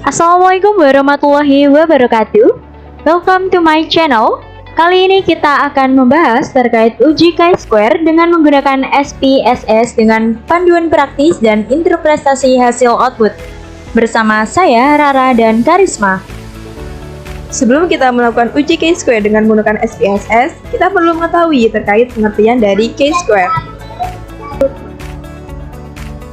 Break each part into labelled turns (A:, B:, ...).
A: Assalamualaikum warahmatullahi wabarakatuh. Welcome to my channel. Kali ini kita akan membahas terkait uji chi-square dengan menggunakan SPSS dengan panduan praktis dan interpretasi hasil output. Bersama saya Rara dan Karisma.
B: Sebelum kita melakukan uji chi-square dengan menggunakan SPSS, kita perlu mengetahui terkait pengertian dari chi-square.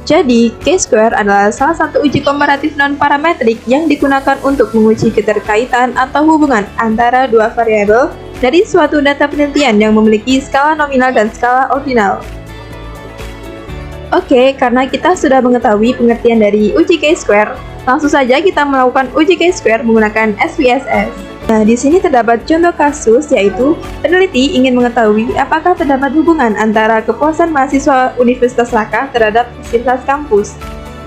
B: Jadi, chi-square adalah salah satu uji komparatif non-parametrik yang digunakan untuk menguji keterkaitan atau hubungan antara dua variabel dari suatu data penelitian yang memiliki skala nominal dan skala ordinal. Oke, karena kita sudah mengetahui pengertian dari uji chi-square, langsung saja kita melakukan uji chi-square menggunakan SPSS. Nah, di sini terdapat contoh kasus, yaitu peneliti ingin mengetahui apakah terdapat hubungan antara kepuasan mahasiswa Universitas Raqqa terhadap fasilitas kampus.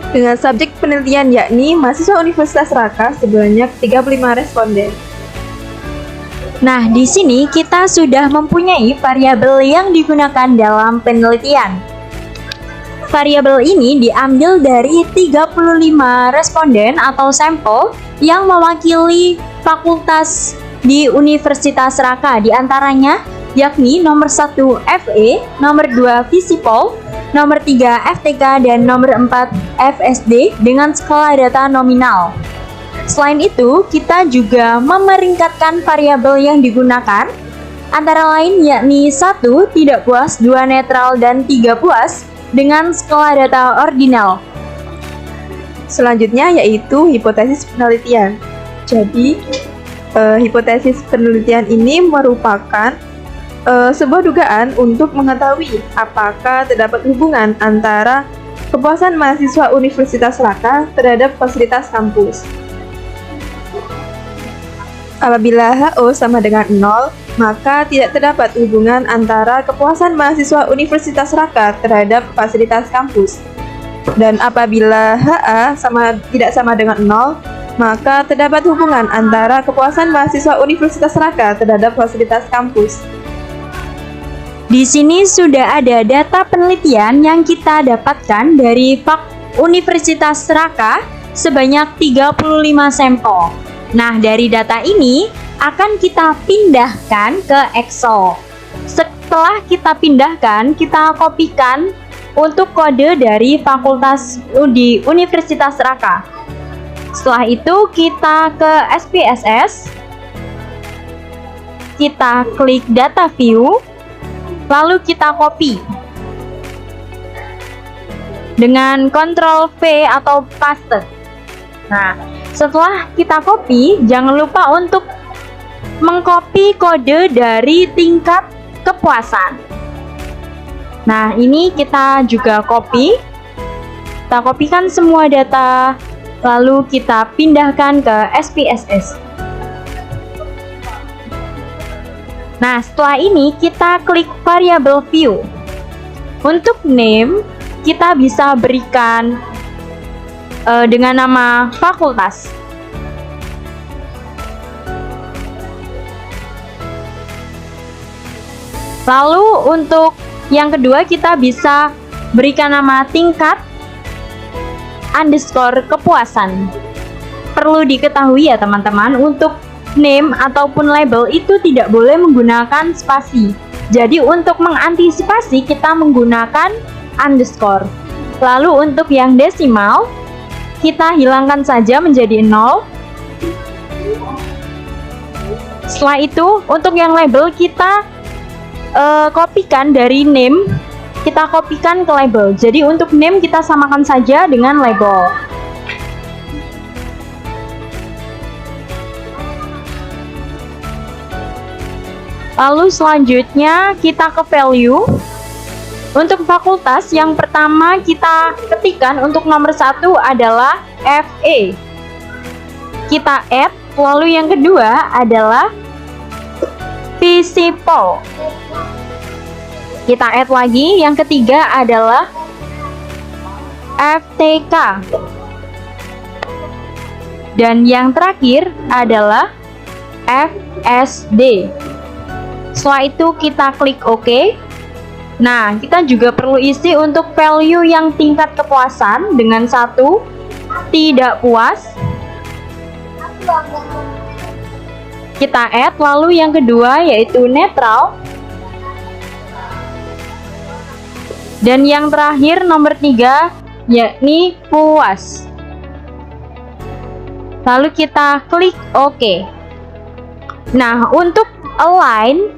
B: Dengan subjek penelitian yakni mahasiswa Universitas Raqqa sebanyak 35 responden.
A: Nah, di sini kita sudah mempunyai variabel yang digunakan dalam penelitian. Variabel ini diambil dari 35 responden atau sampel yang mewakili fakultas di Universitas Raqqa, diantaranya yakni nomor 1 FE, nomor 2 Visipol, nomor 3 FTK, dan nomor 4 FSD dengan skala data nominal. Selain itu, kita juga memeringkatkan variabel yang digunakan, antara lain yakni 1 tidak puas, 2 netral, dan 3 puas dengan skala data ordinal.
B: Selanjutnya yaitu hipotesis penelitian. Jadi, hipotesis penelitian ini merupakan sebuah dugaan untuk mengetahui apakah terdapat hubungan antara kepuasan mahasiswa Universitas Raqqa terhadap fasilitas kampus. Apabila HO sama dengan 0, maka tidak terdapat hubungan antara kepuasan mahasiswa Universitas Raqqa terhadap fasilitas kampus. Dan apabila HA tidak sama dengan 0, maka terdapat hubungan antara kepuasan mahasiswa Universitas Raqqa terhadap fasilitas kampus.
A: Di sini sudah ada data penelitian yang kita dapatkan dari Universitas Raqqa sebanyak 35 sampel. Nah, dari data ini akan kita pindahkan ke Excel. Setelah kita pindahkan, kita kopikan untuk kode dari fakultas di Universitas Raqqa. Setelah itu kita ke SPSS, kita klik data view, lalu kita copy dengan Ctrl V atau paste. Nah, setelah kita copy, jangan lupa untuk mengcopy kode dari tingkat kepuasan. Nah, ini kita juga copy. Kita kopikan semua data, lalu kita pindahkan ke SPSS. Nah, setelah ini kita klik variable view. Untuk name, kita bisa berikan dengan nama fakultas. Lalu untuk yang kedua, kita bisa berikan nama tingkat underscore kepuasan. Perlu diketahui ya teman-teman, untuk name ataupun label itu tidak boleh menggunakan spasi. Jadi untuk mengantisipasi kita menggunakan underscore. Lalu untuk yang desimal, kita hilangkan saja menjadi 0. Setelah itu, untuk yang label kita kopikan dari name, kita kopikan ke label. Jadi untuk name kita samakan saja dengan label. Lalu selanjutnya kita ke value. Untuk fakultas yang pertama kita ketikkan untuk nomor 1 adalah FE. Kita add, lalu yang kedua adalah Visipol. Kita add lagi, yang ketiga adalah FTK. Dan yang terakhir adalah FSD. Setelah itu kita klik OK. Nah, kita juga perlu isi untuk value yang tingkat kepuasan dengan 1 tidak puas, Kita add, lalu yang kedua yaitu netral. Dan yang terakhir nomor 3 yakni puas. Lalu kita klik OK. Nah, untuk align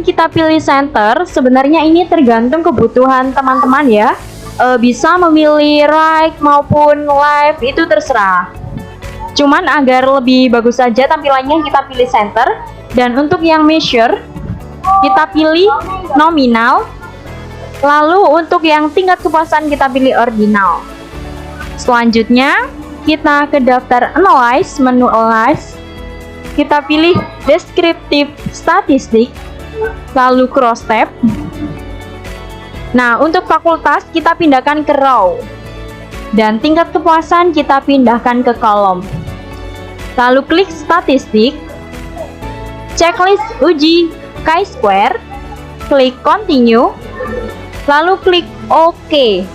A: kita pilih center. Sebenarnya ini tergantung kebutuhan teman-teman ya. Bisa memilih right maupun left, itu terserah. Cuman agar lebih bagus saja tampilannya kita pilih center. Dan untuk yang measure kita pilih nominal. Lalu untuk yang tingkat kepuasan kita pilih ordinal. Selanjutnya kita ke daftar analyze, menu analyze. Kita pilih descriptive statistik, lalu cross tab. Nah, untuk fakultas kita pindahkan ke row. Dan tingkat kepuasan kita pindahkan ke kolom. Lalu klik statistik, checklist uji chi-square, klik continue, lalu klik OK.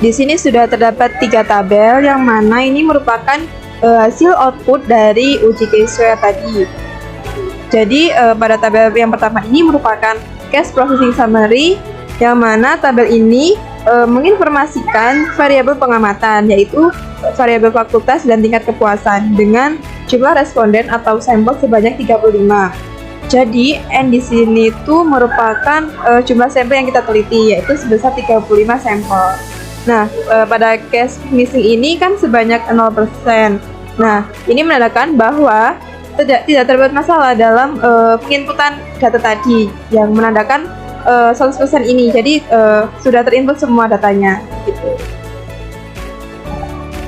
B: Di sini sudah terdapat 3 tabel yang mana ini merupakan hasil output dari uji chi-square tadi. Jadi pada tabel yang pertama ini merupakan case processing summary, yang mana tabel ini menginformasikan variabel pengamatan, yaitu variabel fakultas dan tingkat kepuasan dengan jumlah responden atau sampel sebanyak 35. Jadi N di sini itu merupakan jumlah sampel yang kita teliti, yaitu sebesar 35 sampel. Nah, pada case missing ini kan sebanyak 0%. Nah, ini menandakan bahwa tidak terdapat masalah dalam penginputan data tadi, yang menandakan 100% ini. Jadi sudah terinput semua datanya gitu.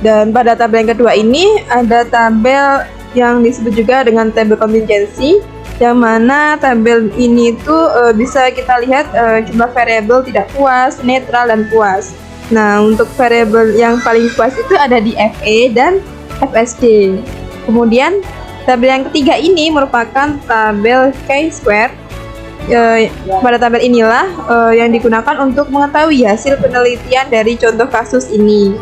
B: Dan pada tabel yang kedua ini ada tabel yang disebut juga dengan tabel contingency, yang mana tabel ini tuh bisa kita lihat jumlah variabel tidak puas, netral, dan puas. Nah, untuk variabel yang paling puas itu ada di FE dan FSD. Kemudian tabel yang ketiga ini merupakan tabel chi-square. Pada tabel inilah yang digunakan untuk mengetahui hasil penelitian dari contoh kasus ini.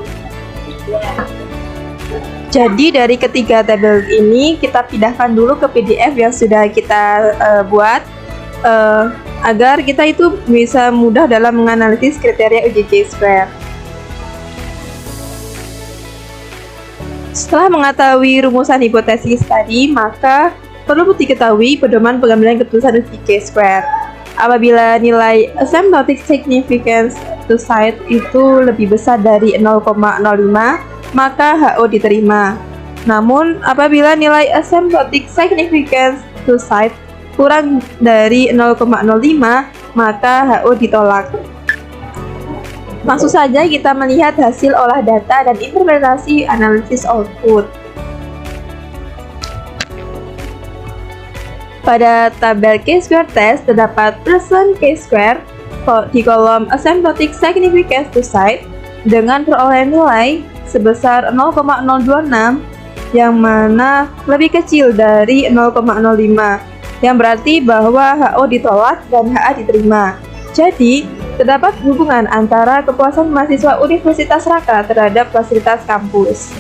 B: Jadi dari ketiga tabel ini kita pindahkan dulu ke PDF yang sudah kita buat agar kita itu bisa mudah dalam menganalisis kriteria uji chi-square. Setelah mengetahui rumusan hipotesis tadi, maka perlu diketahui pedoman pengambilan keputusan uji chi-square. Apabila nilai asymptotic significance to site itu lebih besar dari 0,05, maka HO diterima. Namun, apabila nilai asymptotic significance to site kurang dari 0,05, maka HO ditolak. Langsung saja kita melihat hasil olah data dan interpretasi analisis output. Pada tabel chi-square test terdapat percent chi-square di kolom asymptotic significance to site dengan perolehan nilai sebesar 0,026, yang mana lebih kecil dari 0,05, yang berarti bahwa HO ditolak dan HA diterima. Jadi, terdapat hubungan antara kepuasan mahasiswa Universitas Raka terhadap fasilitas kampus.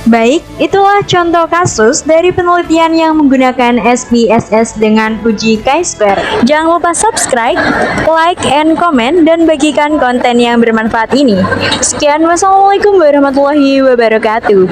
A: Baik, itulah contoh kasus dari penelitian yang menggunakan SPSS dengan uji chi-square. Jangan lupa subscribe, like, and comment, dan bagikan konten yang bermanfaat ini. Sekian, wassalamualaikum warahmatullahi wabarakatuh.